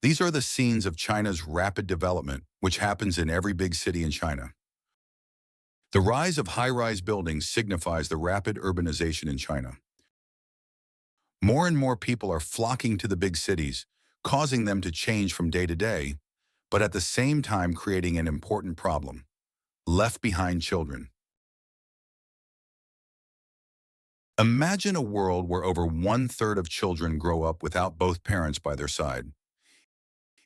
These are the scenes of China's rapid development, which happens in every big city in China. The rise of high-rise buildings signifies the rapid urbanization in China. More and more people are flocking to the big cities, causing them to change from day to day, but at the same time creating an important problem: left behind children. Imagine a world where over one-third of children grow up without both parents by their side.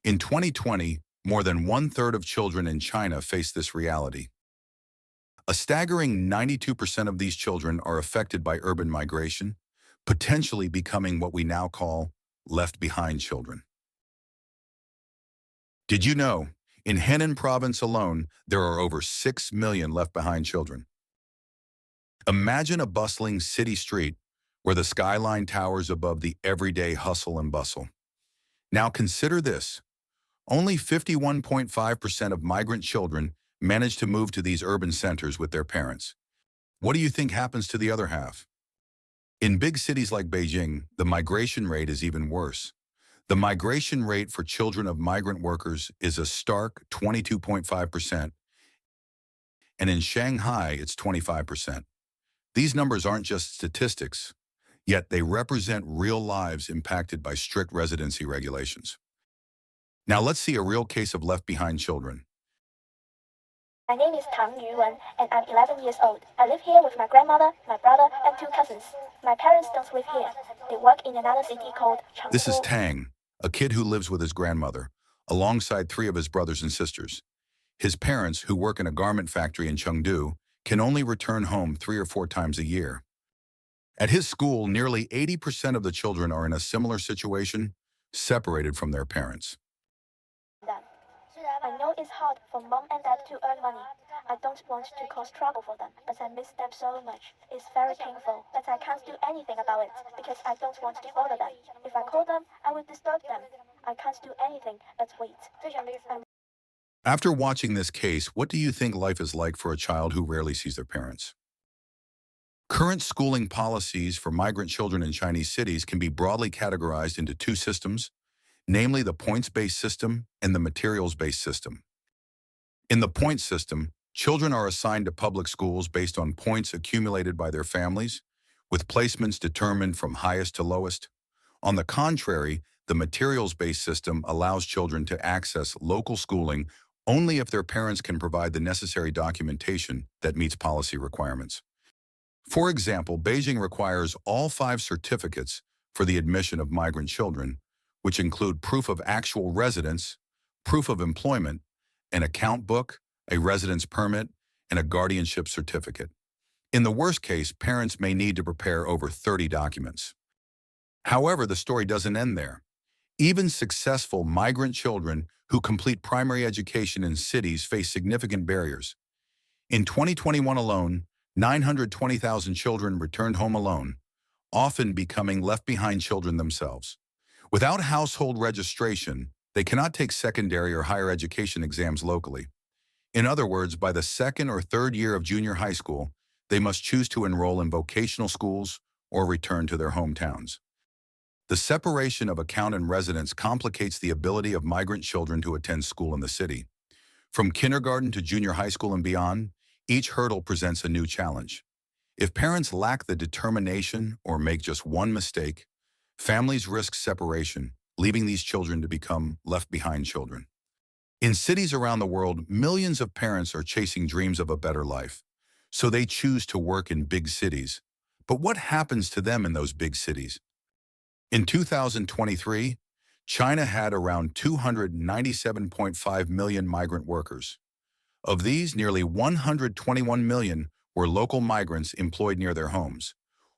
In 2020, more than one-third of children in China face this reality. A staggering 92% of these children are affected by urban migration, potentially becoming what we now call left behind children. Did you know, in Henan province alone, there are over 6 million left behind children? Imagine a bustling city street where the skyline towers above the everyday hustle and bustle. Now consider this: only 51.5% of migrant children manage to move to these urban centers with their parents. What do you think happens to the other half? In big cities like Beijing, the migration rate is even worse. The migration rate for children of migrant workers is a stark 22.5%, and in Shanghai, it's 25%. These numbers aren't just statistics, yet they represent real lives impacted by strict residency regulations. Now let's see a real case of left behind children. My name is Tang Yuwen, and I'm 11 years old. I live here with my grandmother, my brother, and two cousins. My parents don't live here. They work in another city called Chengdu. This is Tang, a kid who lives with his grandmother, alongside three of his brothers and sisters. His parents, who work in a garment factory in Chengdu, can only return home 3 or 4 times a year. At his school, nearly 80% of the children are in a similar situation, separated from their parents. I know it's hard for mom and dad to earn money. I don't want to cause trouble for them, but I miss them so much. It's very painful, but I can't do anything about it because I don't want to bother them. If I call them, I will disturb them. I can't do anything but wait. After watching this case, what do you think life is like for a child who rarely sees their parents? Current schooling policies for migrant children in Chinese cities can be broadly categorized into two systems, namely the points-based system and the materials-based system. In the points system, children are assigned to public schools based on points accumulated by their families, with placements determined from highest to lowest. On the contrary, the materials-based system allows children to access local schooling only if their parents can provide the necessary documentation that meets policy requirements. For example, Beijing requires all 5 certificates for the admission of migrant children, which include proof of actual residence, proof of employment, an account book, a residence permit, and a guardianship certificate. In the worst case, parents may need to prepare over 30 documents. However, the story doesn't end there. Even successful migrant children who complete primary education in cities face significant barriers. In 2021 alone, 920,000 children returned home alone, often becoming left behind children themselves. Without household registration, they cannot take secondary or higher education exams locally. In other words, by the 2nd or 3rd year of junior high school, they must choose to enroll in vocational schools or return to their hometowns. The separation of account and residence complicates the ability of migrant children to attend school in the city. From kindergarten to junior high school and beyond, each hurdle presents a new challenge. If parents lack the determination or make just one mistake, families risk separation, leaving these children to become left behind children. In cities around the world, millions of parents are chasing dreams of a better life, so they choose to work in big cities. But what happens to them in those big cities? In 2023, China had around 297.5 million migrant workers. Of these, nearly 121 million were local migrants employed near their homes,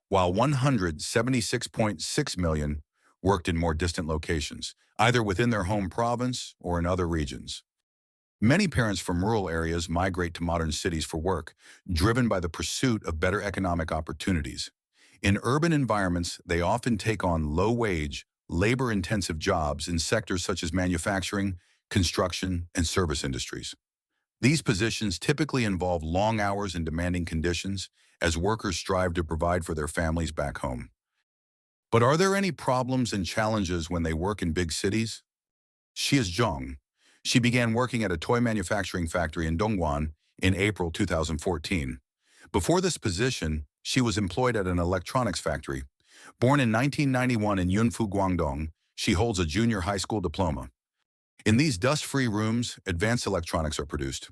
while 176.6 million worked in more distant locations, either within their home province or in other regions. Many parents from rural areas migrate to modern cities for work, driven by the pursuit of better economic opportunities. In urban environments, they often take on low-wage, labor-intensive jobs in sectors such as manufacturing, construction, and service industries. These positions typically involve long hours and demanding conditions as workers strive to provide for their families back home. But are there any problems and challenges when they work in big cities? She is Zhong. She began working at a toy manufacturing factory in Dongguan in April 2014. Before this position, she was employed at an electronics factory. Born in 1991 in Yunfu, Guangdong, she holds a junior high school diploma. In these dust-free rooms, advanced electronics are produced.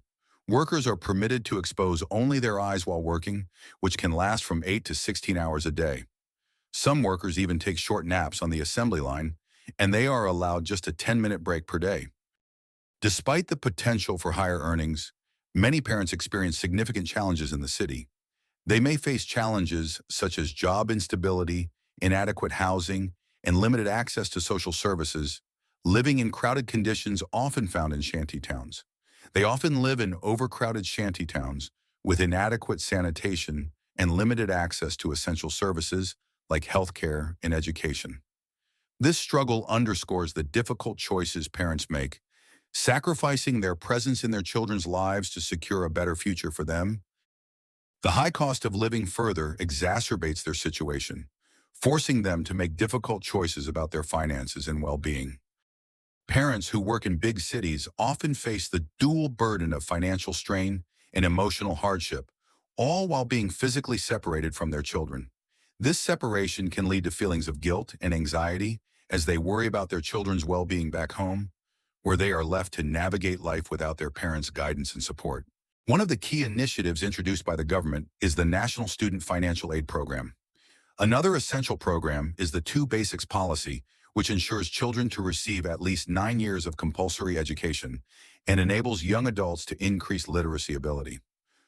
Workers are permitted to expose only their eyes while working, which can last from 8 to 16 hours a day. Some workers even take short naps on the assembly line, and they are allowed just a 10-minute break per day. Despite the potential for higher earnings, many parents experience significant challenges in the city. They may face challenges such as job instability, inadequate housing, and limited access to social services, living in crowded conditions often found in shanty towns. They often live in overcrowded shanty towns with inadequate sanitation and limited access to essential services like healthcare and education. This struggle underscores the difficult choices parents make, sacrificing their presence in their children's lives to secure a better future for them. The high cost of living further exacerbates their situation, forcing them to make difficult choices about their finances and well-being. Parents who work in big cities often face the dual burden of financial strain and emotional hardship, all while being physically separated from their children. This separation can lead to feelings of guilt and anxiety as they worry about their children's well-being back home, where they are left to navigate life without their parents' guidance and support. One of the key initiatives introduced by the government is the National Student Financial Aid Program. Another essential program is the Two Basics policy, which ensures children to receive at least 9 years of compulsory education and enables young adults to increase literacy ability.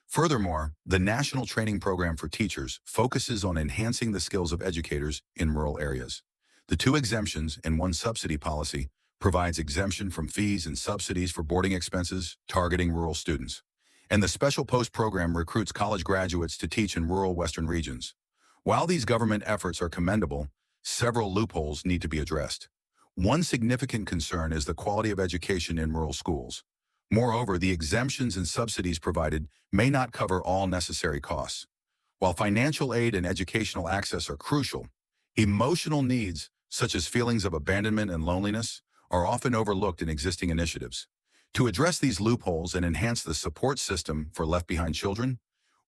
Furthermore, the National Training Program for Teachers focuses on enhancing the skills of educators in rural areas. The two exemptions and one subsidy policy provides exemption from fees and subsidies for boarding expenses targeting rural students. And the Special Post Program recruits college graduates to teach in rural Western regions. While these government efforts are commendable, several loopholes need to be addressed. One significant concern is the quality of education in rural schools. Moreover, the exemptions and subsidies provided may not cover all necessary costs. While financial aid and educational access are crucial, emotional needs, such as feelings of abandonment and loneliness, are often overlooked in existing initiatives. To address these loopholes and enhance the support system for left-behind children,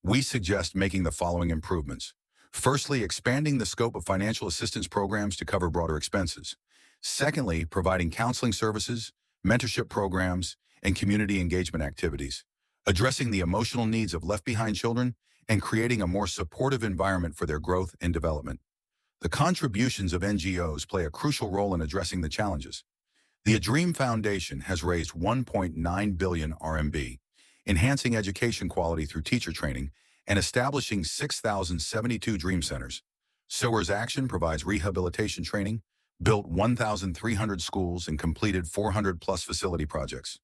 we suggest making the following improvements. Firstly, expanding the scope of financial assistance programs to cover broader expenses. Secondly, providing counseling services, mentorship programs, and community engagement activities, addressing the emotional needs of left-behind children and creating a more supportive environment for their growth and development. The contributions of NGOs play a crucial role in addressing the challenges. The Dream Foundation has raised 1.9 billion RMB, enhancing education quality through teacher training and establishing 6,072 Dream Centers. Sower's Action provides rehabilitation training, built 1,300 schools, and completed 400-plus facility projects.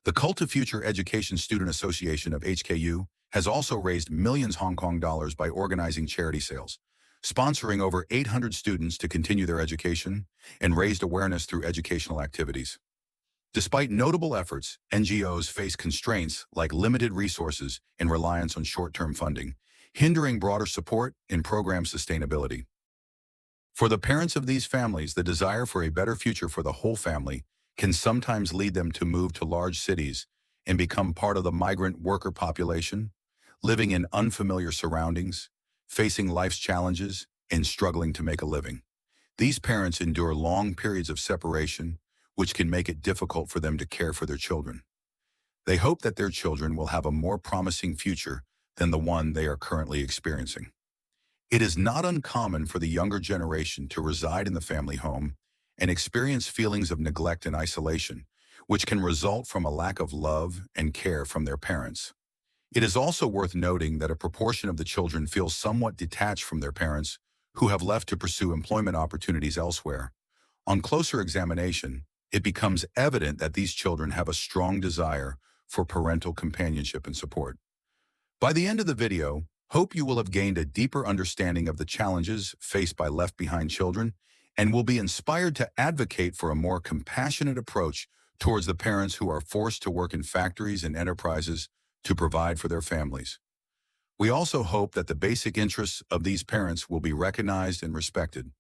The Cult to Future Education Student Association of HKU has also raised millions Hong Kong dollars by organizing charity sales, sponsoring over 800 students to continue their education, and raised awareness through educational activities. Despite notable efforts, NGOs face constraints like limited resources and reliance on short-term funding, hindering broader support and program sustainability. For the parents of these families, the desire for a better future for the whole family can sometimes lead them to move to large cities and become part of the migrant worker population, living in unfamiliar surroundings, facing life's challenges, and struggling to make a living. These parents endure long periods of separation, which can make it difficult for them to care for their children. They hope that their children will have a more promising future than the one they are currently experiencing. It is not uncommon for the younger generation to reside in the family home and experience feelings of neglect and isolation, which can result from a lack of love and care from their parents. It is also worth noting that a proportion of the children feel somewhat detached from their parents who have left to pursue employment opportunities elsewhere. On closer examination, it becomes evident that these children have a strong desire for parental companionship and support. By the end of the video, hope you will have gained a deeper understanding of the challenges faced by left-behind children and will be inspired to advocate for a more compassionate approach towards the parents who are forced to work in factories and enterprises to provide for their families. We also hope that the basic interests of these parents will be recognized and respected.